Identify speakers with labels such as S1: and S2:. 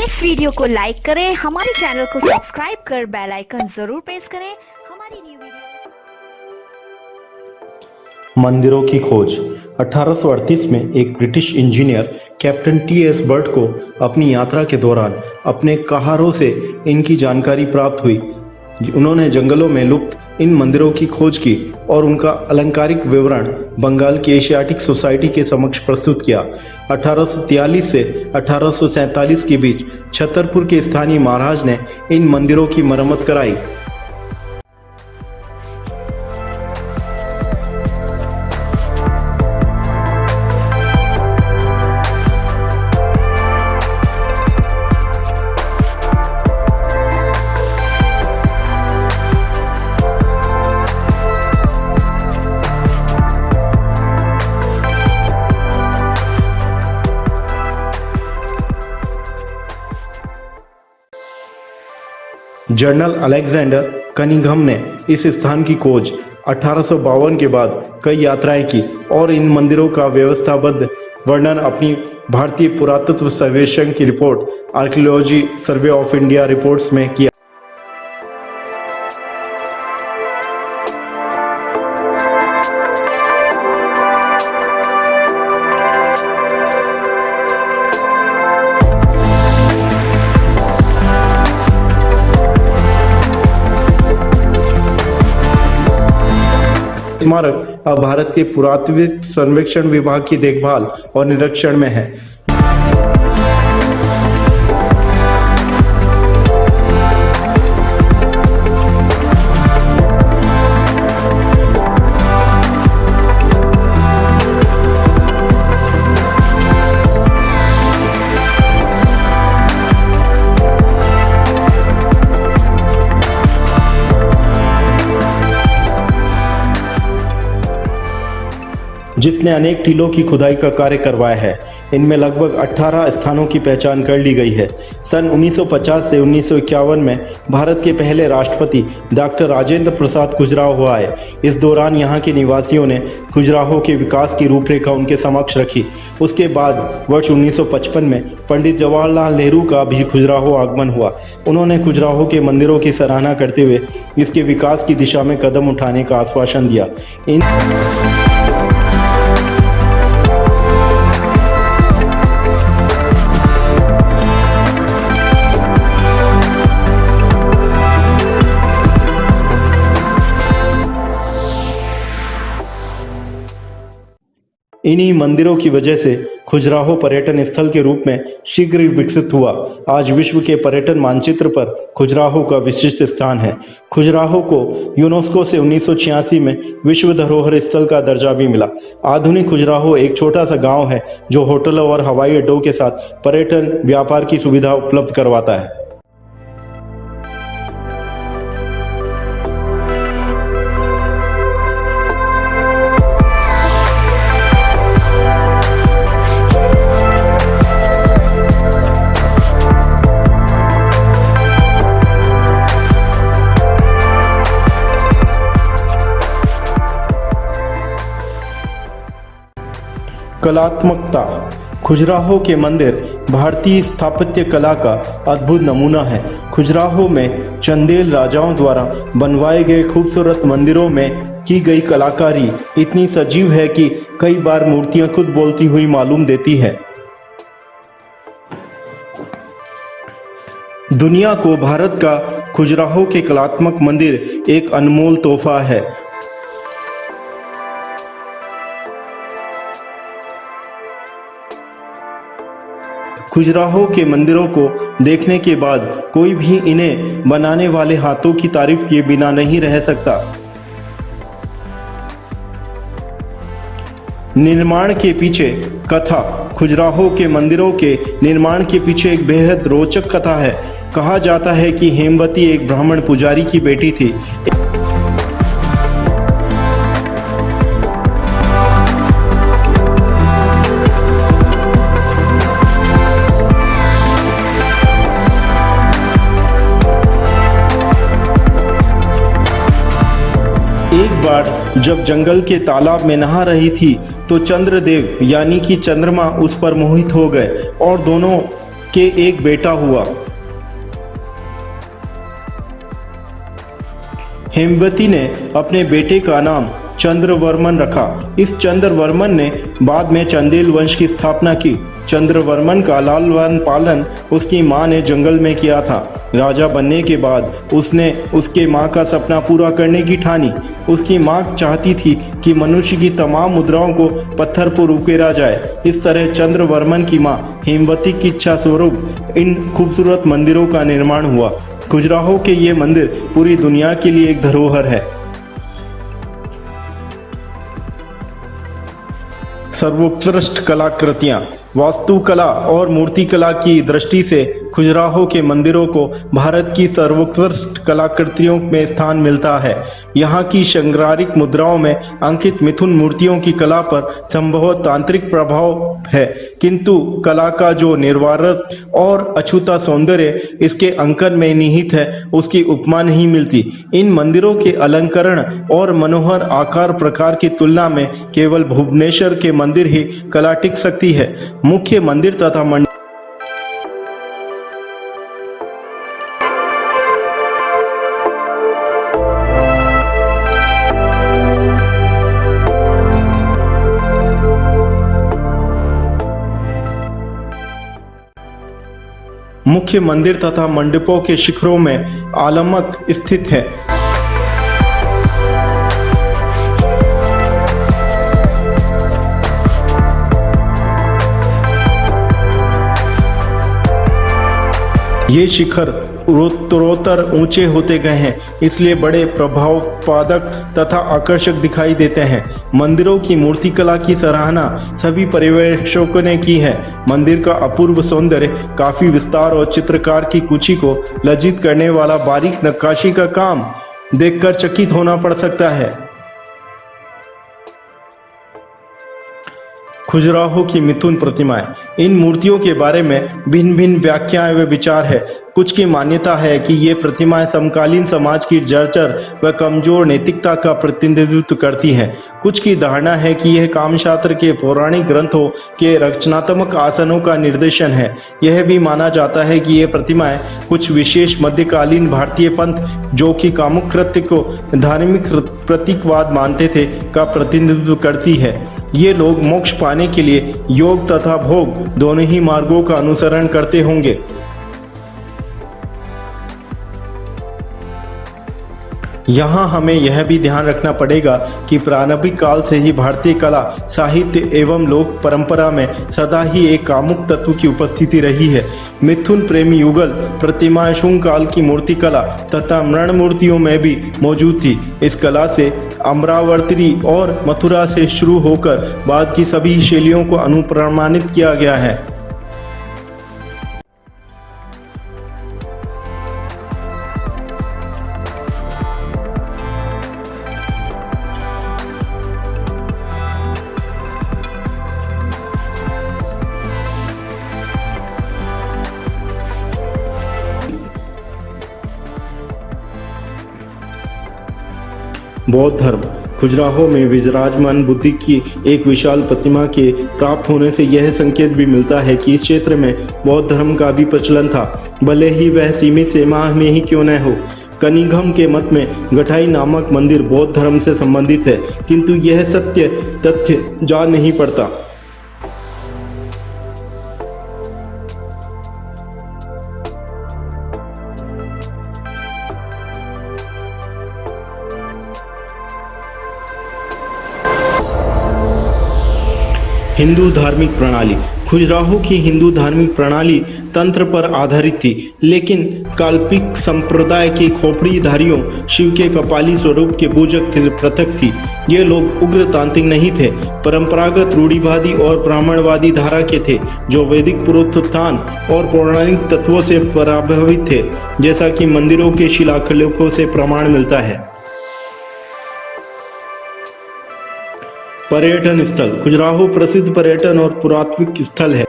S1: इस वीडियो को लाइक करें, हमारे चैनल को सब्सक्राइब कर बेल आइकन जरूर प्रेस करें हमारी न्यू वीडियो।
S2: मंदिरों की खोज 1838 में एक British engineer captain T S. Burt को अपनी यात्रा के दौरान अपने कहारों से इनकी जानकारी प्राप्त हुई। उन्होंने जंगलों में लुप्त इन मंदिरों की खोज की और उनका अलंकारिक विवरण बंगाल की एशियाटिक सोसाइटी के समक्ष प्रस्तुत किया। 1843 से 1847 के बीच छतरपुर के स्थानीय महाराज ने इन मंदिरों की मरम्मत कराई। जनरल अलेक्जेंडर कनिंघम ने इस स्थान की खोज 1852 के बाद कई यात्राएं की और इन मंदिरों का व्यवस्थाबद्ध वर्णन अपनी भारतीय पुरातत्व सर्वेक्षण की report archaeology survey of India reports में किया। स्मारक अब भारतीय पुरातत्व सर्वेक्षण विभाग की देखभाल और निरीक्षण में है। जिसने अनेक टीलों की खुदाई का कार्य करवाया है। इनमें लगभग 18 स्थानों की पहचान कर ली गई है। सन 1950 से 1951 में भारत के पहले राष्ट्रपति डॉक्टर राजेंद्र प्रसाद खजुराहो हुआ है। इस दौरान यहाँ के निवासियों ने खजुराहो के विकास की रूपरेखा उनके समक्ष रखी। उसके बाद वर्ष 1955 में पंडित जवाहरलाल नेहरू का भी खजुराहो आगमन हुआ। उन्होंने खजुराहो के मंदिरों की सराहना करते हुए इसके विकास की दिशा में कदम उठाने का आश्वासन दिया। इन्हीं मंदिरों की वजह से खजुराहो पर्यटन स्थल के रूप में शीघ्र विकसित हुआ। आज विश्व के पर्यटन मानचित्र पर खजुराहो का विशिष्ट स्थान है। खजुराहो को यूनेस्को से 1986 में विश्व धरोहर स्थल का दर्जा भी मिला। आधुनिक खजुराहो एक छोटा सा गांव है जो होटलों और हवाई अड्डों के साथ पर्यटन व्यापार की सुविधा उपलब्ध करवाता है। कलात्मकता। खजुराहो के मंदिर भारतीय स्थापत्य कला का अद्भुत नमूना है। खजुराहो में चंदेल राजाओं द्वारा बनवाए गए खूबसूरत मंदिरों में की गई कलाकारी इतनी सजीव है कि कई बार मूर्तियां खुद बोलती हुई मालूम देती है। दुनिया को भारत का खजुराहो के कलात्मक मंदिर एक अनमोल तोहफा है। खजुराहो के मंदिरों को देखने के बाद कोई भी इन्हें बनाने वाले हाथों की तारीफ किए बिना नहीं रह सकता। निर्माण के पीछे कथा। खजुराहो के मंदिरों के निर्माण के पीछे एक बेहद रोचक कथा है। कहा जाता है कि हेमवती एक ब्राह्मण पुजारी की बेटी थी। एक बार जब जंगल के तालाब में नहा रही थी तो चंद्रदेव यानी कि चंद्रमा उस पर मोहित हो गए और दोनों के एक बेटा हुआ। हेमवती ने अपने बेटे का नाम चंद्रवर्मन रखा। इस चंद्रवर्मन ने बाद में चंदेल वंश की स्थापना की। चंद्रवर्मन का लालन पालन उसकी मां ने जंगल में किया था। राजा बनने के बाद उसने उसके मां का सपना पूरा करने की ठानी। उसकी मां चाहती थी कि मनुष्य की तमाम मुद्राओं को पत्थर पर उकेरा जाए। इस तरह चंद्रवर्मन की मां हेमवती की इच्छा स्वरूप इन खूबसूरत मंदिरों का निर्माण हुआ। खजुराहो के ये मंदिर पूरी दुनिया के लिए एक धरोहर है। सर्वोत्कृष्ट कलाकृतियां। वास्तुकला और मूर्तिकला की दृष्टि से खजुराहो के मंदिरों को भारत की सर्वोत्कृष्ट कलाकृतियों में स्थान मिलता है। यहाँ की श्रृंगारिक मुद्राओं में अंकित मिथुन मूर्तियों की कला पर संभवतः तांत्रिक प्रभाव है, किंतु कला का जो निर्वारत और अछूता सौंदर्य इसके अंकन में निहित है, उसकी उपमा नहीं मिलती। इन मंदिरों के अलंकरण और मनोहर आकार प्रकार की तुलना में केवल भुवनेश्वर के मंदिर ही कला टिक सकती है। मुख्य मंदिर तथा मुख्य मंदिर तथा मंडपों के शिखरों में आलमक स्थित है। ये शिखर उत्तरोत्तर ऊंचे होते गए हैं, इसलिए बड़े प्रभावपादक तथा आकर्षक दिखाई देते हैं। मंदिरों की मूर्तिकला की सराहना सभी पर्यवेक्षकों ने की है। मंदिर का अपूर्व सौंदर्य, काफी विस्तार और चित्रकार की कुची को लज्जित करने वाला बारीक नक्काशी का काम देखकर चकित होना पड़ सकता है। खजुराहो की मिथुन प्रतिमाएं। इन मूर्तियों के बारे में भिन्न भिन्न व्याख्याएं व विचार है। कुछ की मान्यता है कि ये प्रतिमाएं समकालीन समाज की जर्जर व कमजोर नैतिकता का प्रतिनिधित्व करती हैं। कुछ की धारणा है कि यह कामशास्त्र के पौराणिक ग्रंथों के रचनात्मक आसनों का निर्देशन है। यह भी माना जाता है कि ये प्रतिमाएं कुछ विशेष मध्यकालीन भारतीय पंथ, जो कि कामुक कृत्य को धार्मिक प्रतीकवाद मानते थे, का प्रतिनिधित्व करती है। ये लोग मोक्ष पाने के लिए योग तथा भोग दोनों ही मार्गों का अनुसरण करते होंगे। यहाँ हमें यह भी ध्यान रखना पड़ेगा कि प्रारंभिक काल से ही भारतीय कला, साहित्य एवं लोक परंपरा में सदा ही एक कामुक तत्व की उपस्थिति रही है। मिथुन प्रेमी युगल प्रतिमाएं शुंग काल की मूर्तिकला तथा मृण मूर्तियों में भी मौजूद थी। इस कला से अमरावती और मथुरा से शुरू होकर बाद की सभी शैलियों को अनुप्रमाणित किया गया है। बौद्ध धर्म। खजुराहो में विराजमान बुद्ध की एक विशाल प्रतिमा के प्राप्त होने से यह संकेत भी मिलता है कि इस क्षेत्र में बौद्ध धर्म का भी प्रचलन था, भले ही वह सीमित सीमा में ही क्यों न हो। कनिंघम के मत में गठाई नामक मंदिर बौद्ध धर्म से संबंधित है, किंतु यह सत्य तथ्य जा नहीं पड़ता। हिंदू धार्मिक प्रणाली। खजुराहो की हिंदू धार्मिक प्रणाली तंत्र पर आधारित थी, लेकिन काल्पनिक संप्रदाय के खोपड़ीधारियों शिव के कपाली स्वरूप के पूजक पृथक थी। ये लोग उग्र तांत्रिक नहीं थे, परंपरागत रूढ़िवादी और ब्राह्मणवादी धारा के थे, जो वैदिक पुरोत्थान और पौराणिक तत्वों से प्रभावित थे, जैसा कि मंदिरों के शिलालेखों से प्रमाण मिलता है। पर्यटन स्थल। खजुराहो प्रसिद्ध पर्यटन और पुरातात्विक स्थल है।